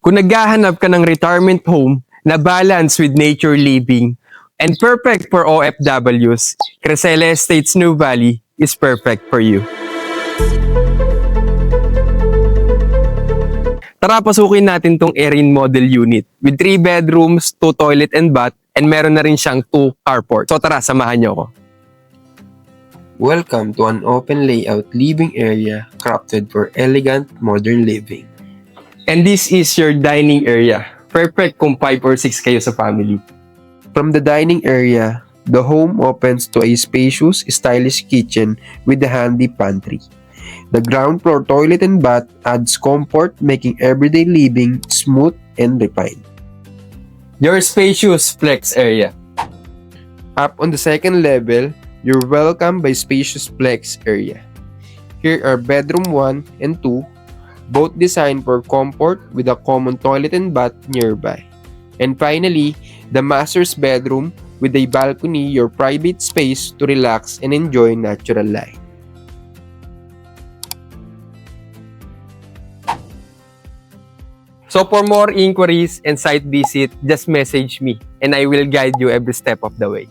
Kung naghahanap ka ng retirement home na balance with nature living and perfect for OFWs, Crescela Estates Nuvali is perfect for you. Tara, pasukin natin tong Erin model unit with 3 bedrooms, 2 toilet and bath, and meron na rin siyang 2 carport. So tara, samahan niyo ako. Welcome to an open layout living area crafted for elegant modern living. And this is your dining area. Perfect kung 5 or 6 kayo sa family. From the dining area, the home opens to a spacious, stylish kitchen with a handy pantry. The ground floor toilet and bath adds comfort, making everyday living smooth and refined. Your spacious flex area. Up on the second level, you're welcomed by spacious flex area. Here are bedroom 1 and 2, both designed for comfort with a common toilet and bath nearby. And finally, the master's bedroom with a balcony, your private space to relax and enjoy natural light. So for more inquiries and site visit, just message me and I will guide you every step of the way.